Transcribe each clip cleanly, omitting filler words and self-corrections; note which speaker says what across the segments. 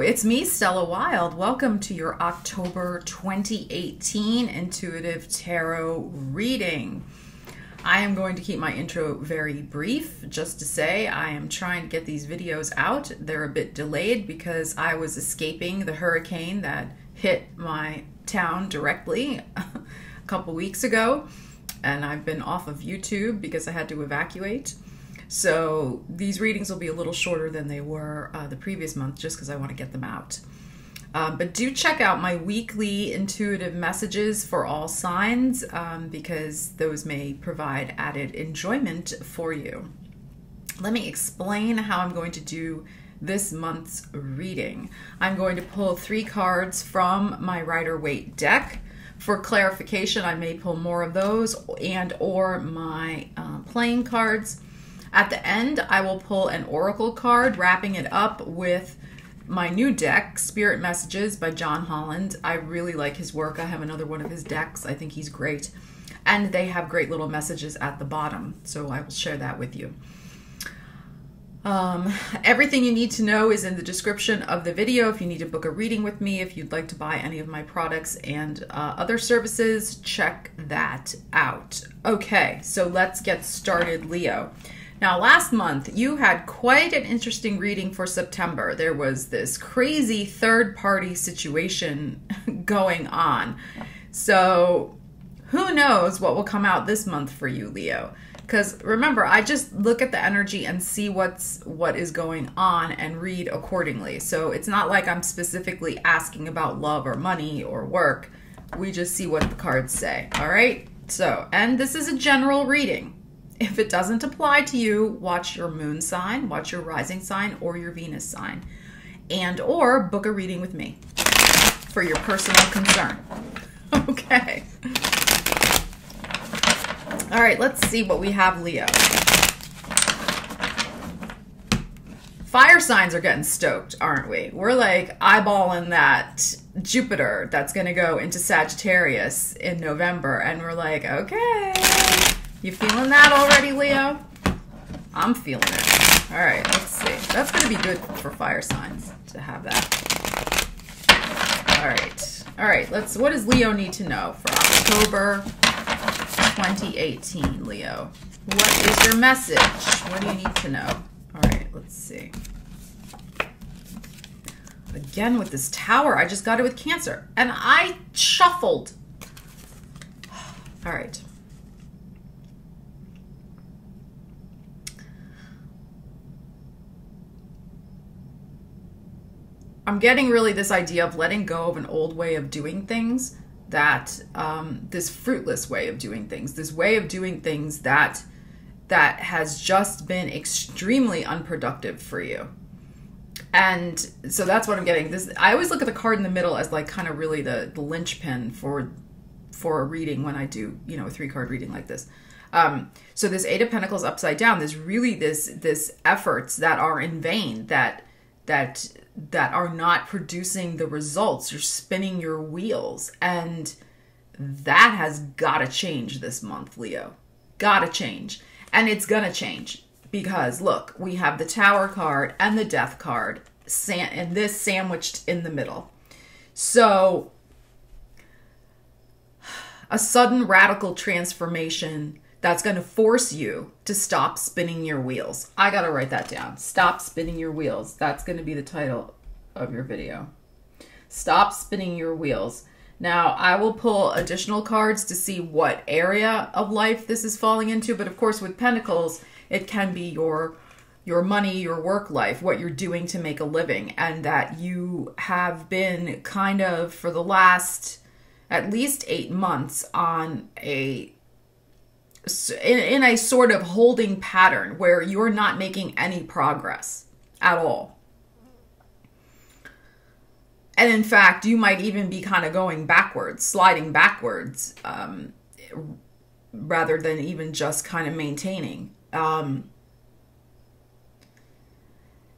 Speaker 1: it's me, Stella Wild. Welcome to your October 2018 Intuitive Tarot reading. I am going to keep my intro very brief, just to say I am trying to get these videos out. They're a bit delayed because I was escaping the hurricane that hit my town directly a couple weeks ago, and I've been off of YouTube because I had to evacuate. So these readings will be a little shorter than they were the previous month, just because I want to get them out. But do check out my weekly intuitive messages for all signs, because those may provide added enjoyment for you. Let me explain how I'm going to do this month's reading. I'm going to pull 3 cards from my Rider-Waite deck. For clarification, I may pull more of those and or my playing cards. At the end, I will pull an oracle card, wrapping it up with my new deck, Spirit Messages by John Holland. I really like his work. I have another one of his decks. I think he's great. And they have great little messages at the bottom, so I will share that with you. Everything you need to know is in the description of the video. If you need to book a reading with me, if you'd like to buy any of my products and other services, check that out. Okay, so let's get started, Leo. Now, last month, you had quite an interesting reading for September. There was this crazy third-party situation going on. So who knows what will come out this month for you, Leo? Because remember, I just look at the energy and see what is going on and read accordingly. So it's not like I'm specifically asking about love or money or work. We just see what the cards say, all right? So, and this is a general reading. If it doesn't apply to you, watch your moon sign, watch your rising sign, or your Venus sign, and or book a reading with me for your personal concern. Okay. All right, let's see what we have, Leo. Fire signs are getting stoked, aren't we? We're like eyeballing that Jupiter that's going to go into Sagittarius in November, and we're like, okay. You feeling that already, Leo? I'm feeling it. All right, let's see. That's going to be good for fire signs to have that. All right. What does Leo need to know for October 2018, Leo? What is your message? What do you need to know? All right, let's see. Again with this Tower, I just got it with Cancer, and I shuffled. All right. I'm getting really this idea of letting go of an old way of doing things, that this fruitless way of doing things, this way of doing things that has just been extremely unproductive for you. And so that's what I'm getting. I always look at the card in the middle as like kind of really the linchpin for a reading when I do, you know, a 3-card reading like this. So this 8 of Pentacles upside down, there's really this efforts that are in vain, that are not producing the results. You're spinning your wheels, and that has got to change this month, Leo. Got to change. And it's going to change because, look, we have the Tower card and the Death card, and this sandwiched in the middle. So a sudden radical transformation that's going to force you to stop spinning your wheels. I got to write that down. Stop spinning your wheels. That's going to be the title of your video. Stop spinning your wheels. Now, I will pull additional cards to see what area of life this is falling into. But of course, with Pentacles, it can be your money, your work life, what you're doing to make a living. And that you have been kind of, for the last at least 8 months, on in a sort of holding pattern where you're not making any progress at all. And in fact, you might even be kind of going backwards, sliding backwards, rather than even just kind of maintaining.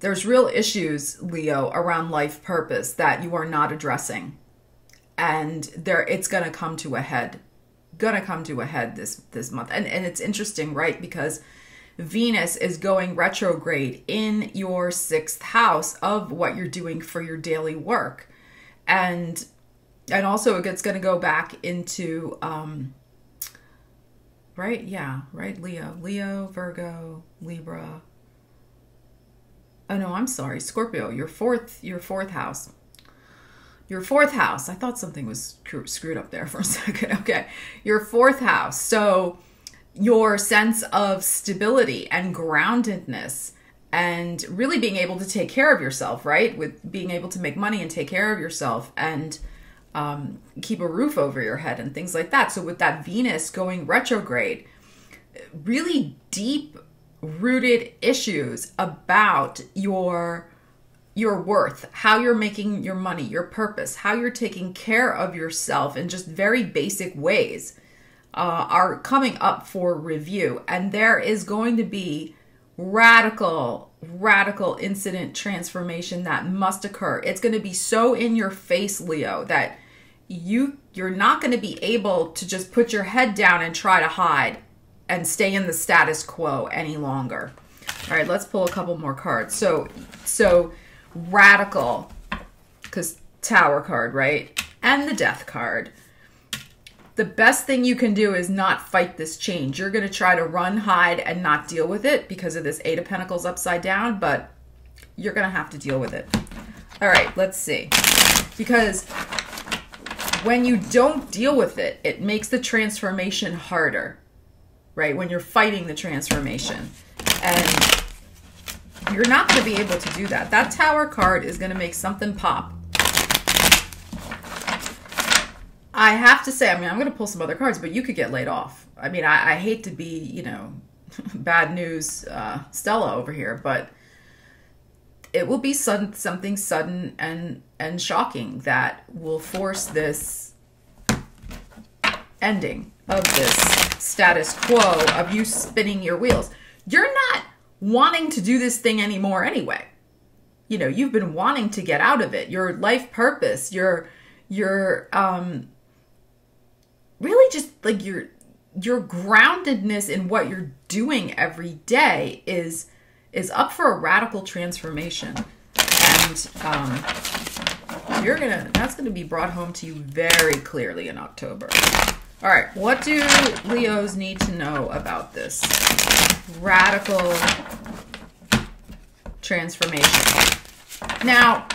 Speaker 1: There's real issues, Leo, around life purpose that you are not addressing. And it's going to come to a head. This month. And it's interesting, right? Because Venus is going retrograde in your 6th house of what you're doing for your daily work. And also it's going to go back into, right? Yeah, right? Leo, Virgo, Libra. Oh no, I'm sorry. Scorpio, your fourth house. Your 4th house. I thought something was screwed up there for a second. Okay. Your 4th house. So your sense of stability and groundedness and really being able to take care of yourself, right? With being able to make money and take care of yourself and keep a roof over your head and things like that. So with that Venus going retrograde, really deep rooted issues about your worth, how you're making your money, your purpose, how you're taking care of yourself in just very basic ways are coming up for review. And there is going to be radical incident transformation that must occur. It's going to be so in your face, Leo, that you're not going to be able to just put your head down and try to hide and stay in the status quo any longer. All right, let's pull a couple more cards. So radical, because Tower card, right? And the Death card. The best thing you can do is not fight this change. You're going to try to run, hide, and not deal with it because of this 8 of Pentacles upside down, but you're going to have to deal with it. All right, let's see. Because when you don't deal with it, it makes the transformation harder, right? When you're fighting the transformation. And you're not going to be able to do that. That Tower card is going to make something pop. I have to say, I mean, I'm going to pull some other cards, but you could get laid off. I mean, I hate to be, you know, bad news Stella over here, but it will be something sudden and shocking that will force this ending of this status quo of you spinning your wheels. You're not wanting to do this thing anymore anyway. You know, you've been wanting to get out of it. Your life purpose, your really just like your groundedness in what you're doing every day is up for a radical transformation. And that's gonna be brought home to you very clearly in October. All right, what do Leos need to know about this radical transformation? Now,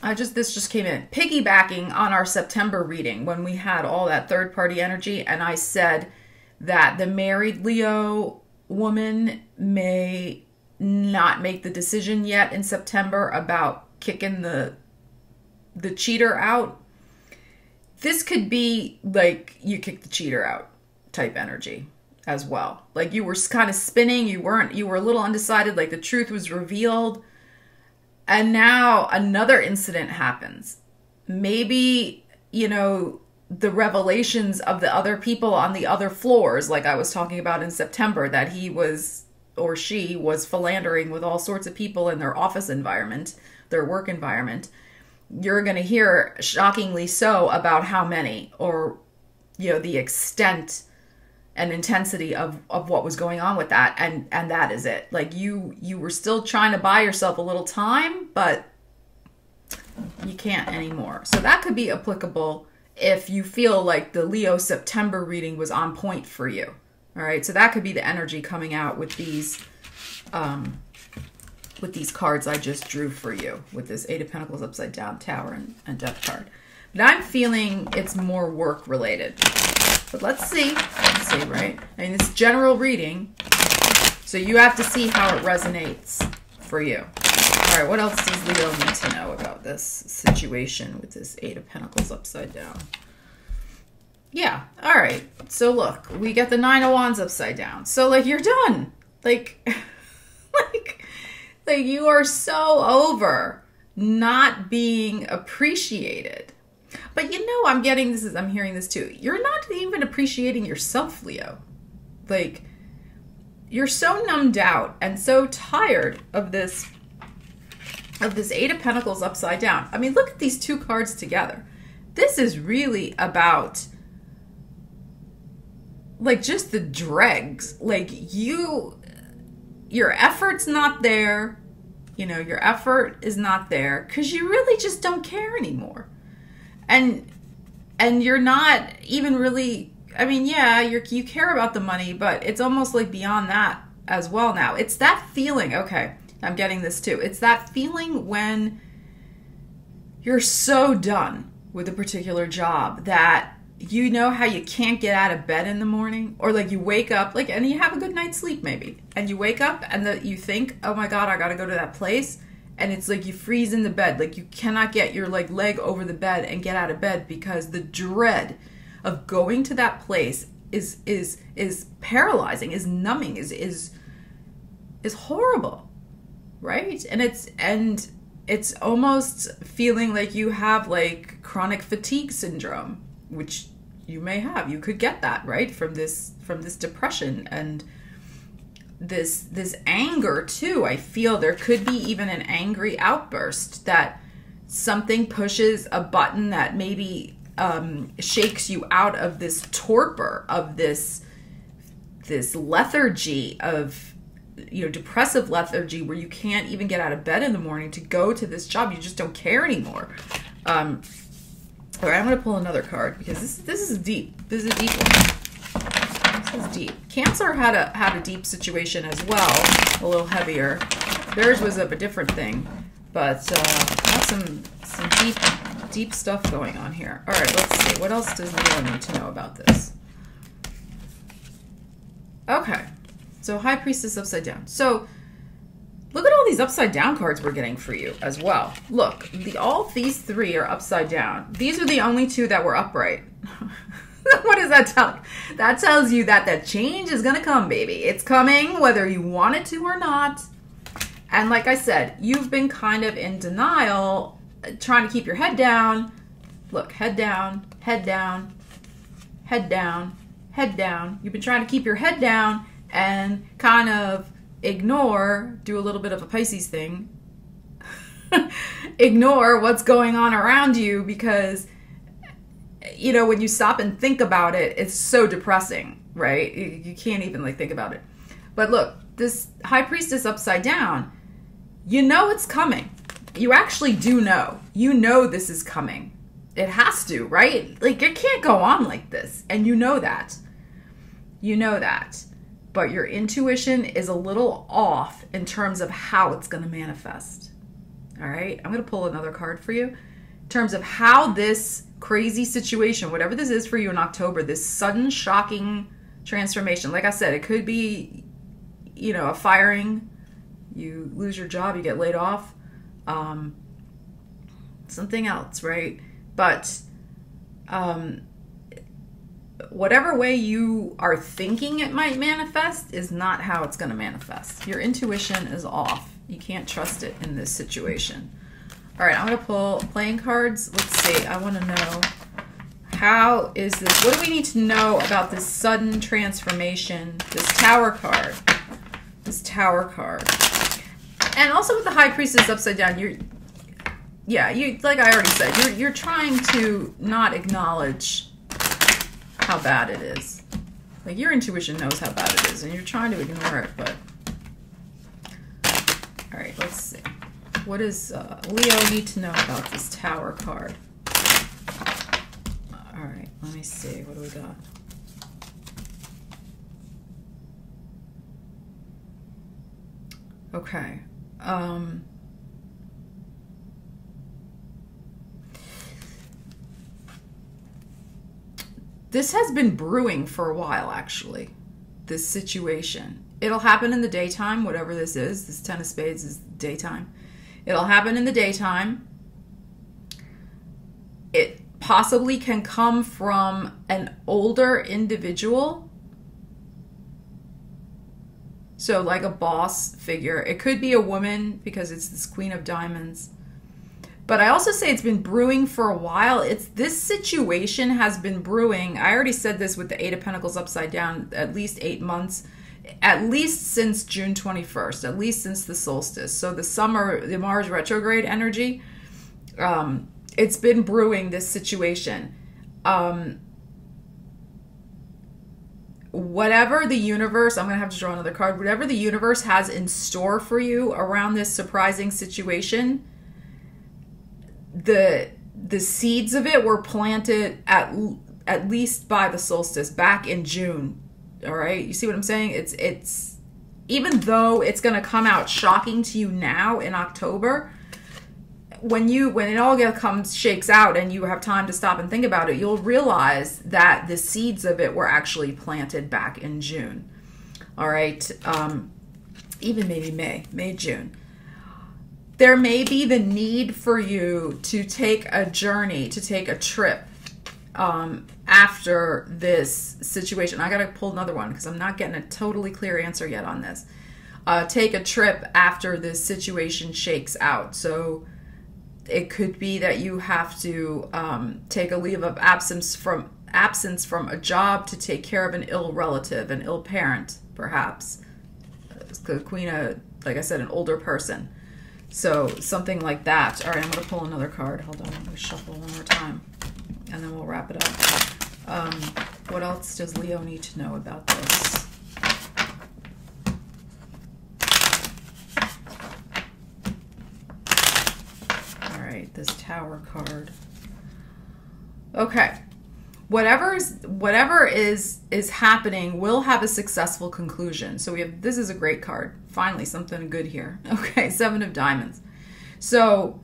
Speaker 1: this just came in. Piggybacking on our September reading when we had all that third party energy, and I said that the married Leo woman may not make the decision yet in September about kicking the cheater out. This could be like you kick the cheater out type energy as well. Like you were kind of spinning, you were a little undecided, like the truth was revealed. And now another incident happens. Maybe, you know, the revelations of the other people on the other floors, like I was talking about in September, that he was or she was philandering with all sorts of people in their office environment, their work environment. You're going to hear, shockingly so, about how many, or, you know, the extent and intensity of what was going on with that. And that is it. Like you were still trying to buy yourself a little time, but you can't anymore. So that could be applicable if you feel like the Leo September reading was on point for you. All right. So that could be the energy coming out with these cards I just drew for you, with this 8 of Pentacles upside down, Tower, and Death card. But I'm feeling it's more work related. But let's see. Let's see, right? I mean, it's general reading, so you have to see how it resonates for you. All right, what else does Leo need to know about this situation with this 8 of Pentacles upside down? Yeah, all right. So look, we get the 9 of Wands upside down. So, like, you're done. Like, like you are so over not being appreciated. But you know, I'm hearing this too. You're not even appreciating yourself, Leo. Like, you're so numbed out and so tired of this 8 of Pentacles upside down. I mean, look at these two cards together. This is really about, like, just the dregs. Like, you your effort's not there. You know, your effort is not there because you really just don't care anymore. And you're not even really, I mean, yeah, you care about the money, but it's almost like beyond that as well now. It's that feeling, okay, I'm getting this too. It's that feeling when you're so done with a particular job that you know how you can't get out of bed in the morning, or like you wake up like, and you have a good night's sleep maybe, and you wake up and you think, oh my God, I got to go to that place. And it's like you freeze in the bed. Like you cannot get your like leg over the bed and get out of bed because the dread of going to that place is paralyzing, is numbing, is horrible. Right? And it's almost feeling like you have like chronic fatigue syndrome, which you may have. You could get that, right? From this depression and this anger too. I feel there could be even an angry outburst, that something pushes a button that maybe shakes you out of this torpor, of this lethargy of, you know, depressive lethargy, where you can't even get out of bed in the morning to go to this job. You just don't care anymore. All right, I'm going to pull another card because this is deep. This is a deep one. This is deep. Cancer had a deep situation as well, a little heavier. Theirs was of a different thing, but got some deep stuff going on here. All right, let's see. What else does Leo need to know about this? Okay, so High Priestess upside down. So look at all these upside down cards we're getting for you as well. Look, all these three are upside down. These are the only two that were upright. What does that tell you? That tells you that change is going to come, baby. It's coming whether you want it to or not. And like I said, you've been kind of in denial, trying to keep your head down. Look, head down, head down, head down, head down. You've been trying to keep your head down and kind of ignore, do a little bit of a Pisces thing, ignore what's going on around you because, you know, when you stop and think about it, it's so depressing, right? You can't even like think about it. But look, this High Priestess upside down, you know it's coming. You actually do know. You know this is coming. It has to, right? Like it can't go on like this. And you know that. You know that. But your intuition is a little off in terms of how it's going to manifest. All right? I'm going to pull another card for you. In terms of how this crazy situation, whatever this is for you in October, this sudden, shocking transformation. Like I said, it could be, you know, a firing. You lose your job, you get laid off. Something else, right? But whatever way you are thinking it might manifest is not how it's going to manifest. Your intuition is off. You can't trust it in this situation. All right, I'm going to pull playing cards. Let's see. I want to know, how is this? What do we need to know about this sudden transformation? This Tower card. This Tower card. And also with the High Priestess upside down, you like I already said, you're trying to not acknowledge how bad it is. Like your intuition knows how bad it is, and you're trying to ignore it, but all right, let's see. What does Leo need to know about this Tower card? All right, let me see. What do we got? Okay. This has been brewing for a while, actually, this situation. It'll happen in the daytime, whatever this is. This Ten of Spades is daytime. It'll happen in the daytime. It possibly can come from an older individual. So like a boss figure. It could be a woman because it's this Queen of Diamonds. But I also say it's been brewing for a while. This situation has been brewing. I already said this with the Eight of Pentacles upside down, at least 8 months. At least since June 21st, at least since the solstice. So the summer, the Mars retrograde energy, it's been brewing, this situation. whatever the universe, I'm going to have to draw another card, whatever the universe has in store for you around this surprising situation, the seeds of it were planted at least by the solstice back in June. All right, you see what I'm saying? It's even though it's going to come out shocking to you now in October, when it all shakes out and you have time to stop and think about it, you'll realize that the seeds of it were actually planted back in June. All right, even maybe May, June. There may be the need for you to take a journey, to take a trip after this situation. I got to pull another one because I'm not getting a totally clear answer yet on this. Take a trip after this situation shakes out. So it could be that you have to take a leave of absence from a job to take care of an ill relative, an ill parent, perhaps. The Queen of, like I said, an older person. So something like that. All right, I'm going to pull another card. Hold on, I'm going to shuffle one more time, and then we'll wrap it up. What else does Leo need to know about this? All right, this Tower card. Okay. Whatever is happening will have a successful conclusion. So this is a great card. Finally, something good here. Okay, 7 of Diamonds. So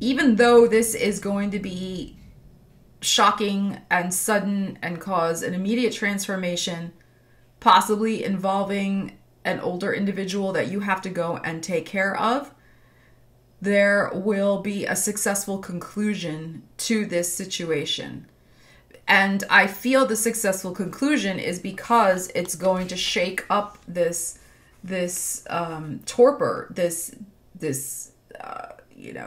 Speaker 1: even though this is going to be shocking and sudden and cause an immediate transformation, possibly involving an older individual that you have to go and take care of, there will be a successful conclusion to this situation. And I feel the successful conclusion is because it's going to shake up this torpor, this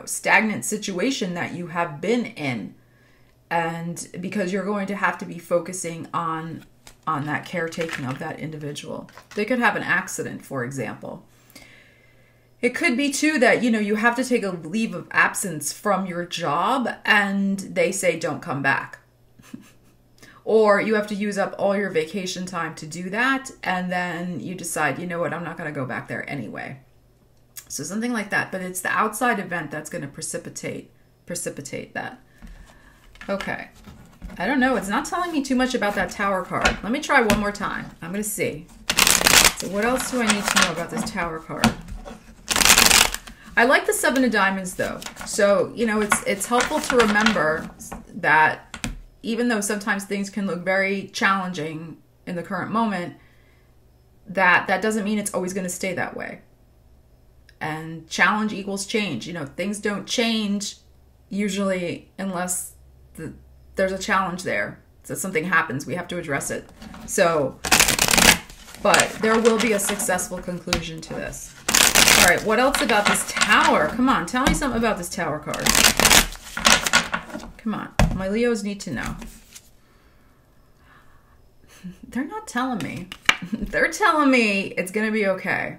Speaker 1: stagnant situation that you have been in. And because you're going to have to be focusing on that caretaking of that individual. They could have an accident, for example. It could be, too, that, you have to take a leave of absence from your job and they say, don't come back. Or you have to use up all your vacation time to do that. And then you decide, you know what, I'm not going to go back there anyway. So something like that. But it's the outside event that's going to precipitate that. Okay. I don't know. It's not telling me too much about that Tower card. Let me try one more time. I'm going to see. So what else do I need to know about this Tower card? I like the 7 of Diamonds, though. So, it's helpful to remember that even though sometimes things can look very challenging in the current moment, that doesn't mean it's always going to stay that way. And challenge equals change. Things don't change usually unless there's a challenge there. So something happens. We have to address it. So, but there will be a successful conclusion to this. All right, what else about this Tower? Come on, tell me something about this Tower card. Come on, my Leos need to know. They're not telling me. They're telling me it's going to be okay.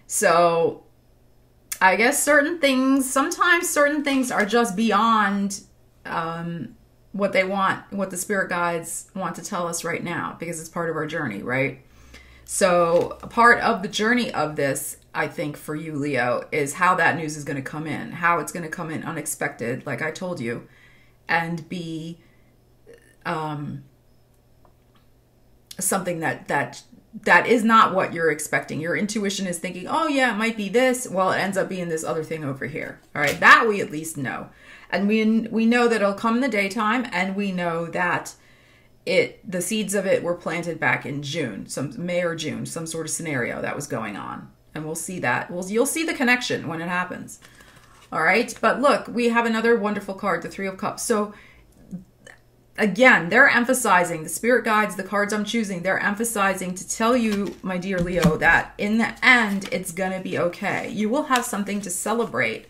Speaker 1: So I guess sometimes certain things are just beyond what they want, what the spirit guides want to tell us right now, because it's part of our journey, right? So a part of the journey of this, I think, for you, Leo, is how that news is going to come in, how it's going to come in unexpected, like I told you, and be something that is not what you're expecting. Your intuition is thinking, oh yeah, it might be this. Well, it ends up being this other thing over here. All right, that we at least know. And we know that it'll come in the daytime, and we know that the seeds of it were planted back in June, some May or June, some sort of scenario that was going on. And we'll see that. You'll see the connection when it happens. All right. But look, we have another wonderful card, the 3 of Cups. So again, they're emphasizing, the spirit guides, the cards I'm choosing, they're emphasizing to tell you, my dear Leo, that in the end, it's going to be okay. You will have something to celebrate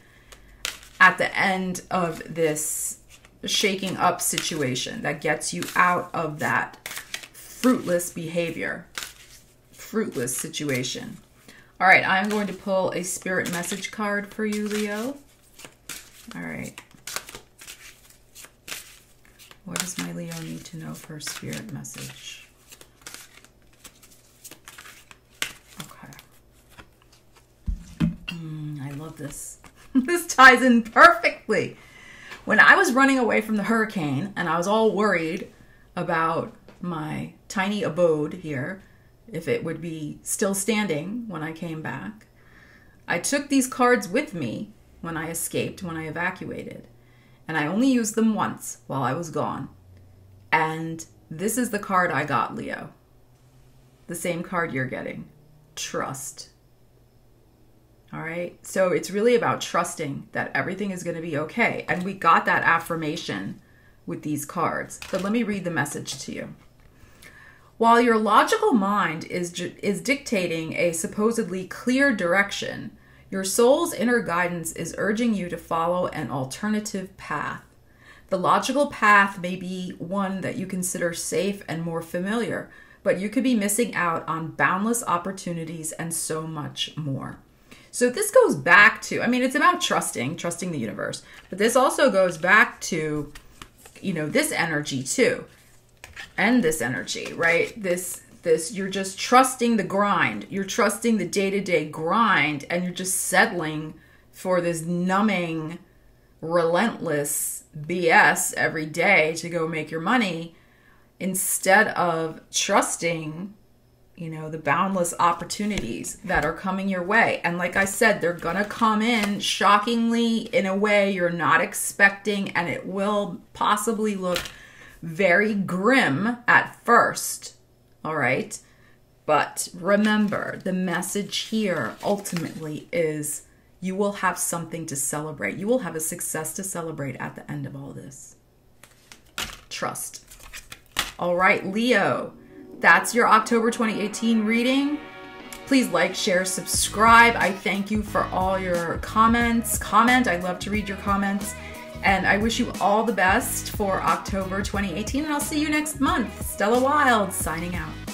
Speaker 1: at the end of this shaking up situation that gets you out of that fruitless behavior, fruitless situation. All right, I'm going to pull a spirit message card for you, Leo. All right. What does my Leo need to know for a spirit message? this. This ties in perfectly. When I was running away from the hurricane and I was all worried about my tiny abode here, if it would be still standing when I came back, I took these cards with me when I escaped, when I evacuated. And I only used them once while I was gone. And this is the card I got, Leo. The same card you're getting. Trust. All right? So it's really about trusting that everything is going to be okay. And we got that affirmation with these cards. But let me read the message to you. While your logical mind is dictating a supposedly clear direction, your soul's inner guidance is urging you to follow an alternative path. The logical path may be one that you consider safe and more familiar, but you could be missing out on boundless opportunities and so much more. So this goes back to, I mean, it's about trusting the universe, but this also goes back to, you know, this energy too, and this energy, right? This, you're just trusting the grind. You're trusting the day-to-day grind, and you're just settling for this numbing, relentless BS every day to go make your money instead of trusting, you know, the boundless opportunities that are coming your way. And like I said, they're going to come in shockingly in a way you're not expecting, and it will possibly look very grim at first. All right. But remember, the message here ultimately is you will have something to celebrate. You will have a success to celebrate at the end of all this. Trust. All right, Leo, that's your October 2018 reading. Please like, share, subscribe. I thank you for all your comments. I love to read your comments. And I wish you all the best for October 2018, and I'll see you next month. Stella Wild signing out.